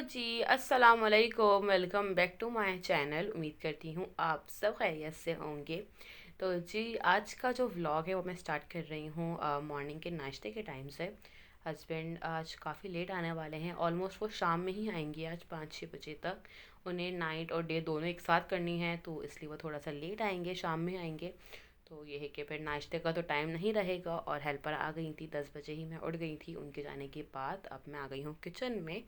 जी, अस्सलाम वालेकुम। Welcome back to my channel. उम्मीद करती हूँ आप सब खैरियत से होंगे। तो जी, आज का जो व्लॉग है वो मैं स्टार्ट कर रही हूँ मॉर्निंग के नाश्ते के टाइम से। हस्बैंड आज काफ़ी लेट आने वाले हैं। ऑलमोस्ट वो शाम में ही आएंगे आज 5-6 बजे तक। उन्हें नाइट और डे दोनों एक साथ करनी है, तो इसलिए वो थोड़ा सा लेट आएंगे, शाम में आएंगे। तो ये है कि फिर नाश्ते का तो टाइम नहीं रहेगा। और हेल्पर आ गई थी 10 बजे ही, मैं उठ गई थी उनके जाने के बाद। अब मैं आ गई हूँ किचन में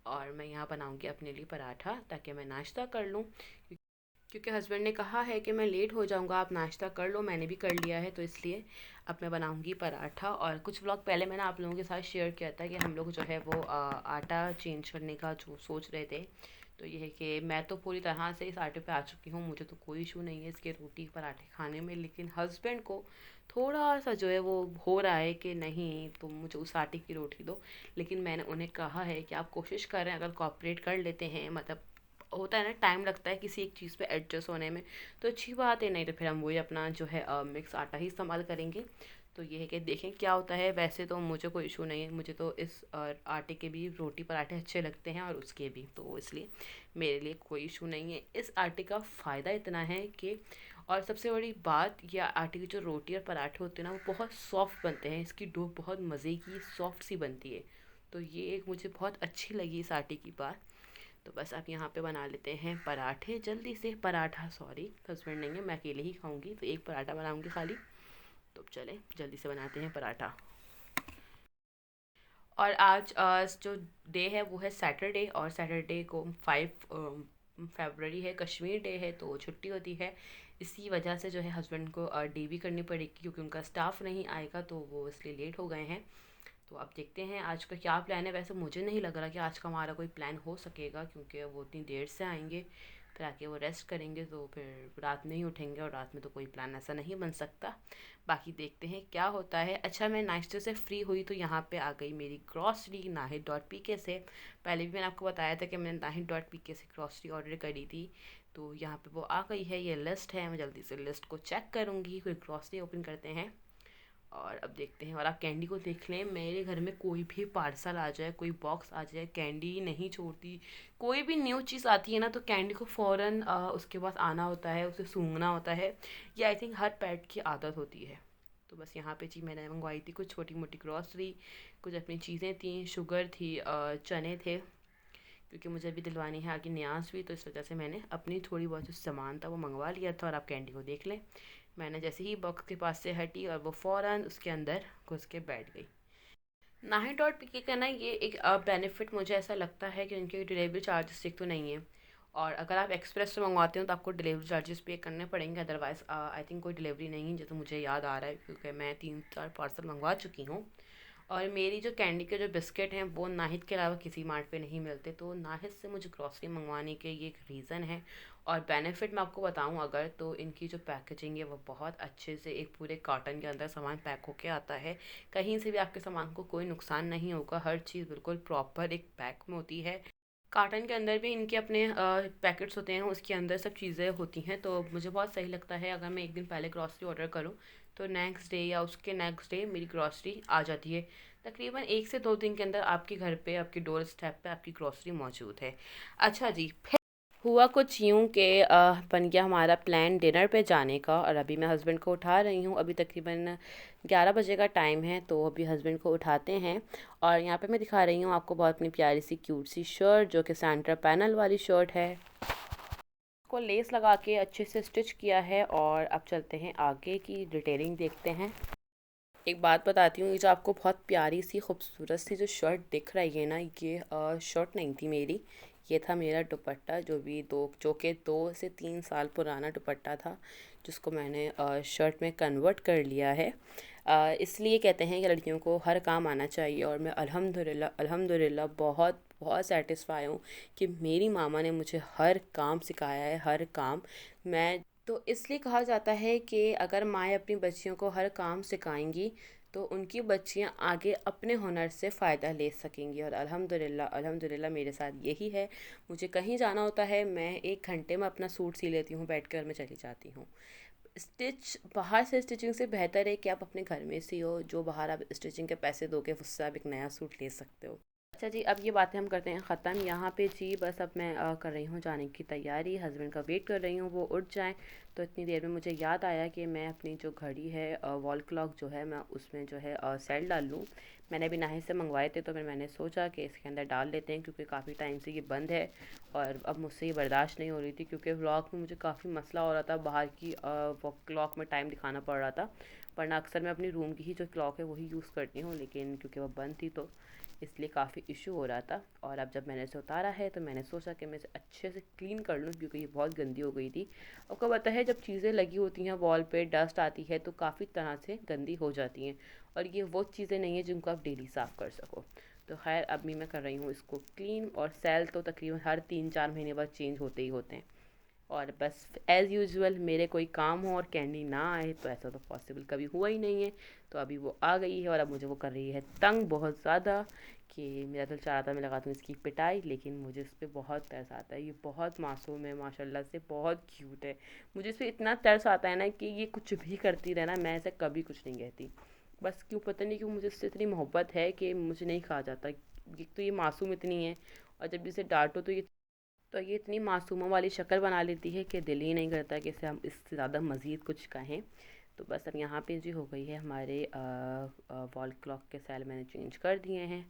और मैं यहाँ बनाऊँगी अपने लिए पराठा ताकि मैं नाश्ता कर लूँ। क्योंकि हस्बैंड ने कहा है कि मैं लेट हो जाऊँगा, आप नाश्ता कर लो। मैंने भी कर लिया है, तो इसलिए अब मैं बनाऊँगी पराठा। और कुछ व्लॉग पहले मैंने आप लोगों के साथ शेयर किया था कि हम लोग जो है वो आटा चेंज करने का जो सोच रहे थे। तो ये है कि मैं तो पूरी तरह से इस आटे पे आ चुकी हूँ, मुझे तो कोई इशू नहीं है इसके रोटी पराठे खाने में। लेकिन हस्बैंड को थोड़ा सा जो है वो हो रहा है कि नहीं, तुम मुझे उस आटे की रोटी दो। लेकिन मैंने उन्हें कहा है कि आप कोशिश करें, अगर कॉपरेट कर लेते हैं, मतलब होता है ना, टाइम लगता है किसी एक चीज़ पे एडजस्ट होने में, तो अच्छी बात है। नहीं तो फिर हम वही अपना जो है मिक्स आटा ही इस्तेमाल करेंगे। तो ये है कि देखें क्या होता है। वैसे तो मुझे कोई इशू नहीं है, मुझे तो इस आटे के भी रोटी पराठे अच्छे लगते हैं और उसके भी, तो इसलिए मेरे लिए कोई इशू नहीं है। इस आटे का फ़ायदा इतना है कि, और सबसे बड़ी बात, यह आटे की जो रोटी और पराठे होते हैं ना, वो बहुत सॉफ्ट बनते हैं। इसकी डो बहुत मज़े की सॉफ्ट सी बनती है। तो ये एक मुझे बहुत अच्छी लगी इस आटे की बात। तो बस अब यहाँ पे बना लेते हैं पराठे जल्दी से। पराठा, सॉरी, हस्बैंड नहीं है, मैं अकेले ही खाऊंगी, तो एक पराठा बनाऊंगी खाली। तो चले जल्दी से बनाते हैं पराठा। और आज जो डे है वो है सैटरडे, और सैटरडे को 5 फरवरी है, कश्मीर डे है, तो छुट्टी होती है। इसी वजह से जो है हस्बैंड को डे भी करनी पड़ेगी, क्योंकि उनका स्टाफ नहीं आएगा, तो वो इसलिए लेट हो गए हैं। तो अब देखते हैं आज का क्या प्लान है। वैसे मुझे नहीं लग रहा कि आज का हमारा कोई प्लान हो सकेगा, क्योंकि वो इतनी देर से आएंगे, फिर आके वो रेस्ट करेंगे, तो फिर रात में ही उठेंगे, और रात में तो कोई प्लान ऐसा नहीं बन सकता। बाकी देखते हैं क्या होता है। अच्छा, मैं नाश्ते से फ्री हुई तो यहाँ पे आ गई मेरी ग्रॉसरी नाहिद.pk से। पहले भी मैंने आपको बताया था कि मैंने नाहिद.pk से ग्रॉसरी ऑर्डर करी थी। तो यहाँ पे वो आ गई है, ये लिस्ट है। मैं जल्दी से लिस्ट को चेक करूँगी, फिर ग्रॉसरी ओपन करते हैं और अब देखते हैं। और आप कैंडी को देख लें, मेरे घर में कोई भी पार्सल आ जाए, कोई बॉक्स आ जाए, कैंडी नहीं छोड़ती। कोई भी न्यू चीज़ आती है ना, तो कैंडी को फ़ौरन उसके पास आना होता है, उसे सूंघना होता है। ये आई थिंक हर पेट की आदत होती है। तो बस यहाँ पे जी मैंने मंगवाई थी कुछ छोटी मोटी ग्रॉसरी, कुछ अपनी चीज़ें थी, शुगर थी, चने थे, क्योंकि मुझे अभी दिलवानी है आगे न्याज भी, तो इस वजह से मैंने अपनी थोड़ी बहुत जो सामान था वो मंगवा लिया था। और आप कैंडी को देख लें, मैंने जैसे ही बॉक्स के पास से हटी और वो फ़ौरन उसके अंदर घुस के बैठ गई। नाही.pk का ना ये एक बेनिफिट मुझे ऐसा लगता है कि उनके डिलीवरी चार्जेस एक तो नहीं है। और अगर आप एक्सप्रेस से मंगवाते हो तो आपको डिलीवरी चार्जेस पे करने पड़ेंगे, अदरवाइज़ आई थिंक कोई डिलीवरी नहीं है, जैसे मुझे याद आ रहा है, क्योंकि मैं 3-4 पार्सल मंगवा चुकी हूँ। और मेरी जो कैंडी के जो बिस्किट हैं वो नाहिद के अलावा किसी मार्ट पे नहीं मिलते, तो नाहिद से मुझे ग्रॉसरी मंगवाने के ये एक रीज़न है। और बेनिफिट मैं आपको बताऊं अगर, तो इनकी जो पैकेजिंग है वो बहुत अच्छे से एक पूरे कार्टन के अंदर सामान पैक होके आता है। कहीं से भी आपके सामान को कोई नुकसान नहीं होगा, हर चीज़ बिल्कुल प्रॉपर एक पैक में होती है। कार्टन के अंदर भी इनके अपने पैकेट्स होते हैं, उसके अंदर सब चीज़ें होती हैं। तो मुझे बहुत सही लगता है, अगर मैं एक दिन पहले ग्रॉसरी ऑर्डर करूँ तो नेक्स्ट डे या उसके नेक्स्ट डे मेरी ग्रॉसरी आ जाती है। तकरीबन 1 से 2 दिन के अंदर आपके घर पे, आपके डोर स्टेप पे आपकी ग्रॉसरी मौजूद है। अच्छा जी, फिर हुआ कुछ यूँ कि बन गया हमारा प्लान डिनर पे जाने का। और अभी मैं हस्बैंड को उठा रही हूँ, अभी तकरीबन 11 बजे का टाइम है, तो अभी हस्बैंड को उठाते हैं। और यहाँ पे मैं दिखा रही हूँ आपको बहुत अपनी प्यारी सी क्यूट सी शर्ट, जो कि सेंटर पैनल वाली शर्ट है। को लेस लगा के अच्छे से स्टिच किया है। और अब चलते हैं आगे की डिटेलिंग देखते हैं। एक बात बताती हूँ, ये जो आपको बहुत प्यारी सी खूबसूरत सी जो शर्ट दिख रही है ना, ये शर्ट नहीं थी मेरी, ये था मेरा दुपट्टा, जो कि 2 से 3 साल पुराना दुपट्टा था, जिसको मैंने शर्ट में कन्वर्ट कर लिया है। इसलिए कहते हैं कि लड़कियों को हर काम आना चाहिए, और मैं अल्हम्दुलिल्लाह अल्हम्दुलिल्लाह बहुत बहुत सेटिस्फाई हूँ कि मेरी मामा ने मुझे हर काम सिखाया है, हर काम। मैं तो इसलिए कहा जाता है कि अगर माएँ अपनी बच्चियों को हर काम सिखाएंगी तो उनकी बच्चियाँ आगे अपने हुनर से फ़ायदा ले सकेंगी। और अल्हम्दुलिल्लाह अल्हम्दुलिल्लाह मेरे साथ यही है। मुझे कहीं जाना होता है, मैं 1 घंटे में अपना सूट सी लेती हूँ, बैठ कर मैं चली जाती हूँ। स्टिच बाहर से स्टिचिंग से बेहतर है कि आप अपने घर में सियो, जो बाहर आप स्टिचिंग के पैसे दोगे उससे आप एक नया सूट ले सकते हो। अच्छा जी, अब ये बातें हम करते हैं ख़त्म। यहाँ पे जी बस अब मैं कर रही हूँ जाने की तैयारी, हस्बैंड का वेट कर रही हूँ वो उठ जाएँ। तो इतनी देर में मुझे याद आया कि मैं अपनी जो घड़ी है वॉल क्लॉक जो है मैं उसमें जो है सेल डाल लूँ। मैंने अभी नाहे से मंगवाए थे, तो फिर मैंने सोचा कि इसके अंदर डाल लेते हैं, क्योंकि काफ़ी टाइम से ये बंद है और अब मुझसे ये बर्दाश्त नहीं हो रही थी, क्योंकि व्लॉग में मुझे काफ़ी मसला हो रहा था, बाहर की वो क्लॉक में टाइम दिखाना पड़ रहा था। वरना अक्सर मैं अपनी रूम की ही जो क्लॉक है वही यूज़ करती हूँ, लेकिन क्योंकि वो बंद थी तो इसलिए काफ़ी इशू हो रहा था। और अब जब मैंने इसे उतारा है तो मैंने सोचा कि मैं इसे अच्छे से क्लीन कर लूँ, क्योंकि ये बहुत गंदी हो गई थी। आपको पता है जब चीज़ें लगी होती हैं वॉल पे, डस्ट आती है तो काफ़ी तरह से गंदी हो जाती हैं, और ये वो चीज़ें नहीं है जिनको आप डेली साफ़ कर सको। तो खैर अभी मैं कर रही हूँ इसको क्लीन, और सेल तो तकरीबन हर 3-4 महीने बाद चेंज होते ही होते हैं। और बस एज़ यूजुअल मेरे कोई काम हो और कैंडी ना आए, तो ऐसा तो पॉसिबल कभी हुआ ही नहीं है। तो अभी वो आ गई है और अब मुझे वो कर रही है तंग बहुत ज़्यादा, कि मेरा दिल चाह रहा था मैं लगा दूँ इसकी पिटाई, लेकिन मुझे इस पर बहुत तरस आता है। ये बहुत मासूम है माशाल्लाह से, बहुत क्यूट है। मुझे इस पर इतना तरस आता है ना कि ये कुछ भी करती रहे ना, मैं ऐसे कभी कुछ नहीं कहती। बस क्यों पता नहीं क्यों मुझे इससे इतनी मोहब्बत है कि मुझे नहीं कहा जाता। एक तो ये मासूम इतनी है, और जब इसे डांटो तो ये इतनी मासूमों वाली शक्ल बना लेती है कि दिल ही नहीं करता कि इसे हम इससे ज़्यादा मज़ीद कुछ कहें। तो बस अब यहाँ पे जी हो गई है हमारे वॉल क्लॉक के सेल मैंने चेंज कर दिए हैं।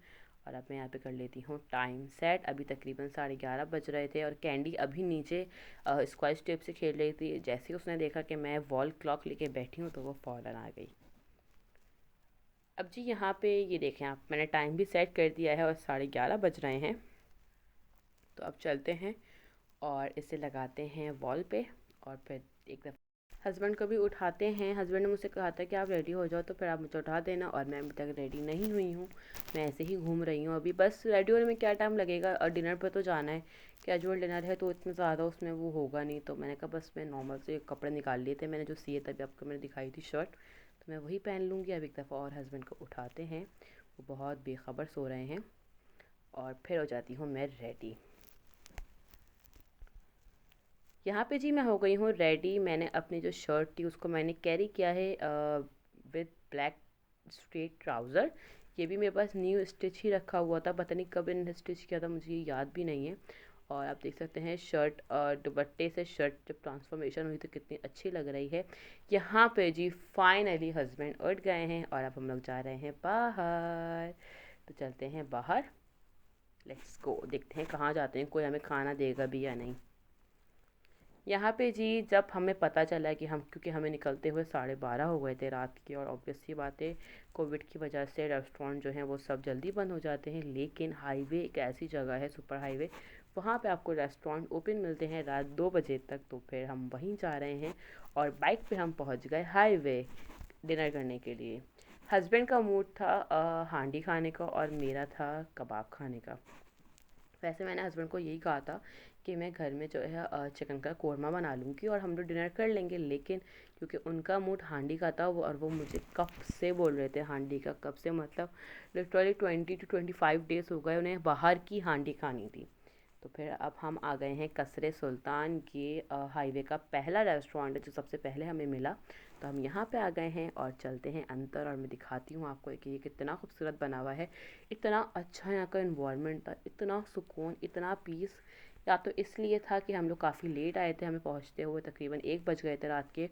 और अब मैं यहाँ पे कर लेती हूँ टाइम सेट। अभी तकरीबन 11:30 बज रहे थे, और कैंडी अभी नीचे स्क्वाच टेप से खेल रही थी। जैसे ही उसने देखा कि मैं वॉल क्लॉक लेके बैठी हूँ तो वो फ़ौरन आ गई। अब जी यहाँ पे ये देखें आप, मैंने टाइम भी सेट कर दिया है और 11:30 बज रहे हैं। तो अब चलते हैं और इसे लगाते हैं वॉल पे, और फिर एक दफ़ा हस्बैंड को भी उठाते हैं। हस्बैंड ने मुझसे कहा था कि आप रेडी हो जाओ, तो फिर आप मुझे उठा देना, और मैं अभी तक रेडी नहीं हुई हूँ। मैं ऐसे ही घूम रही हूँ अभी, बस रेडी होने में क्या टाइम लगेगा, और डिनर पर तो जाना है। कैजुअल डिनर है तो इतना ज़्यादा उसमें वो होगा नहीं, तो मैंने कहा बस मैं नॉर्मल से कपड़े निकाल लिए थे मैंने जो सिए थे, अभी आपको मैंने दिखाई थी शर्ट, तो मैं वही पहन लूँगी। अब एक दफ़ा और हस्बैंड को उठाते हैं, वो बहुत बेखबर सो रहे हैं, और फिर हो जाती हूँ मैं रेडी। यहाँ पे जी मैं हो गई हूँ रेडी। मैंने अपनी जो शर्ट थी उसको मैंने कैरी किया है विद ब्लैक स्ट्रेट ट्राउज़र। ये भी मेरे पास न्यू स्टिच ही रखा हुआ था, पता नहीं कब इन्होंने स्टिच किया था, मुझे ये याद भी नहीं है। और आप देख सकते हैं शर्ट दुपट्टे से शर्ट जब ट्रांसफॉर्मेशन हुई तो कितनी अच्छी लग रही है। यहाँ पे जी फाइनली हस्बैंड उठ गए हैं, और अब हम लोग जा रहे हैं बाहर। तो चलते हैं बाहर, लेट्स गो, देखते हैं कहाँ जाते हैं, कोई हमें खाना देगा भी या नहीं। यहाँ पे जी जब हमें पता चला कि हम, क्योंकि हमें निकलते हुए 12:30 हो गए थे रात के, और ऑब्वियस सी बात है कोविड की वजह से रेस्टोरेंट जो हैं वो सब जल्दी बंद हो जाते हैं, लेकिन हाईवे एक ऐसी जगह है, सुपर हाईवे, वहाँ पे आपको रेस्टोरेंट ओपन मिलते हैं रात 2 बजे तक। तो फिर हम वहीं जा रहे हैं, और बाइक पे हम पहुँच गए हाईवे डिनर करने के लिए। हस्बैंड का मूड था हांडी खाने का, और मेरा था कबाब खाने का। वैसे मैंने हस्बैंड को यही कहा था कि मैं घर में जो है चिकन का कौरमा बना लूँगी और हम लोग डिनर कर लेंगे, लेकिन क्योंकि उनका मूड हांडी का था, वो और वो मुझे कब से बोल रहे थे हांडी का, कब से मतलब लिटरली 20 to 25 डेज़ हो गए उन्हें बाहर की हांडी खानी थी। तो फिर अब हम आ गए हैं कसरे सुल्तान, ये हाईवे का पहला रेस्टोरेंट है जो सबसे पहले हमें मिला। तो हम यहाँ पे आ गए हैं और चलते हैं अंदर, और मैं दिखाती हूँ आपको कि ये कितना खूबसूरत बना हुआ है। इतना अच्छा यहाँ का इन्वायरमेंट था, इतना सुकून, इतना पीस। या तो इसलिए था कि हम लोग काफ़ी लेट आए थे, हमें पहुँचते हुए तकरीबन 1 बज गए थे रात के,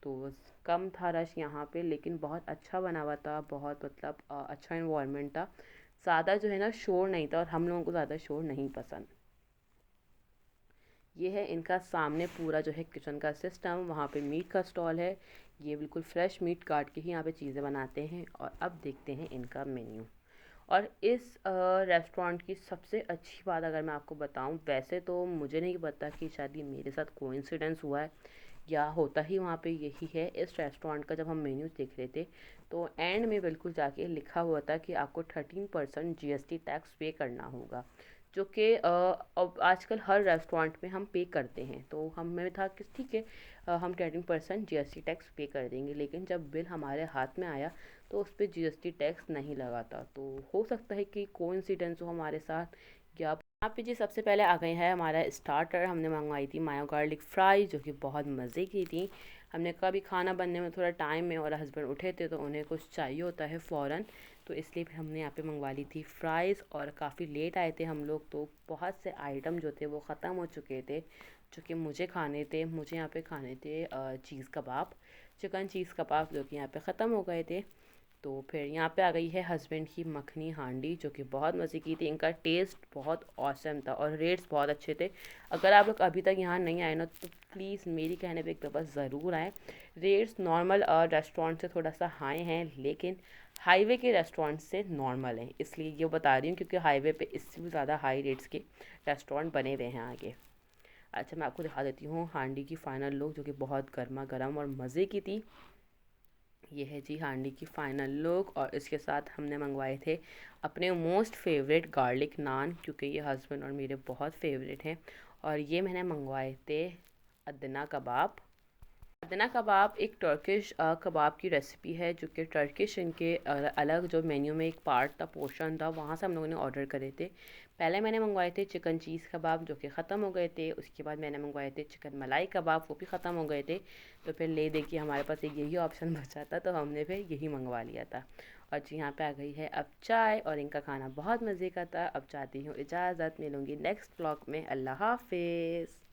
तो कम था रश यहाँ पे, लेकिन बहुत अच्छा बना हुआ था, बहुत मतलब अच्छा इन्वायरमेंट था। ज़्यादा जो है ना शोर नहीं था, और हम लोगों को ज़्यादा शोर नहीं पसंद। ये है इनका सामने पूरा जो है किचन का सिस्टम, वहाँ पे मीट का स्टॉल है। ये बिल्कुल फ्रेश मीट काट के ही यहाँ पे चीज़ें बनाते हैं। और अब देखते हैं इनका मेन्यू। और इस रेस्टोरेंट की सबसे अच्छी बात अगर मैं आपको बताऊं, वैसे तो मुझे नहीं पता कि शायद ये मेरे साथ कोइंसिडेंस हुआ है या होता ही वहाँ पे यही है। इस रेस्टोरेंट का जब हम मेन्यू देख रहे थे तो एंड में बिल्कुल जाके लिखा हुआ था कि आपको 13% जीएसटी टैक्स पे करना होगा, जो कि अब आजकल हर रेस्टोरेंट में हम पे करते हैं। तो हमें था कि ठीक है हम 13% जीएसटी टैक्स पे कर देंगे, लेकिन जब बिल हमारे हाथ में आया तो उस पर जीएसटी टैक्स नहीं लगा था। तो हो सकता है कि कोइंसिडेंस हो हमारे साथ, या यहाँ पे जी सबसे पहले आ गई है हमारा स्टार्टर। हमने मंगवाई थी मायो गार्लिक फ्राई, जो कि बहुत मज़े की थी। हमने कहा अभी खाना बनने में थोड़ा टाइम है और हस्बैंड उठे थे तो उन्हें कुछ चाहिए होता है फ़ौरन, तो इसलिए फिर हमने यहाँ पे मंगवा ली थी फ़्राइज़। और काफ़ी लेट आए थे हम लोग, तो बहुत से आइटम जो थे वो ख़त्म हो चुके थे जो कि मुझे खाने थे। मुझे यहाँ पे खाने थे चीज़ कबाब, चिकन चीज़ कबाब, जो कि यहाँ पे ख़त्म हो गए थे। तो फिर यहाँ पे आ गई है हस्बैंड की मखनी हांडी, जो कि बहुत मज़े की थी। इनका टेस्ट बहुत ऑसम था और रेट्स बहुत अच्छे थे। अगर आप लोग अभी तक यहाँ नहीं आए ना तो प्लीज़ मेरी कहने पे एक दफ़ा ज़रूर आएँ। रेट्स नॉर्मल रेस्टोरेंट से थोड़ा सा हाई हैं, लेकिन हाईवे के रेस्टोरेंट से नॉर्मल हैं, इसलिए ये बता रही हूँ क्योंकि हाईवे पे इससे भी ज़्यादा हाई रेट्स के रेस्टोरेंट बने हुए हैं आगे। अच्छा, मैं आपको दिखा देती हूँ हांडी की फ़ाइनल लुक, जो कि बहुत गर्मा गर्म और मज़े की थी। ये है जी हांडी की फ़ाइनल लुक। और इसके साथ हमने मंगवाए थे अपने मोस्ट फेवरेट गार्लिक नान, क्योंकि ये हस्बैंड और मेरे बहुत फेवरेट हैं। और ये मैंने मंगवाए थे अदना कबाब। अदना कबाब एक टर्किश कबाब की रेसिपी है, जो कि टर्किश इनके अलग जो मेन्यू में एक पार्ट था, पोर्शन था, वहाँ से हम लोगों ने ऑर्डर करे थे। पहले मैंने मंगवाए थे चिकन चीज़ कबाब, जो कि ख़त्म हो गए थे। उसके बाद मैंने मंगवाए थे चिकन मलाई कबाब, वो भी ख़त्म हो गए थे। तो फिर ले दे के हमारे पास एक यही ऑप्शन बचा था, तो हमने फिर यही मंगवा लिया था। और जी यहाँ पे आ गई है अब चाय, और इनका खाना बहुत मज़े का था। अब चाहती हूँ इजाज़त, मिलूँगी नेक्स्ट व्लॉग में। अल्लाह हाफिज़।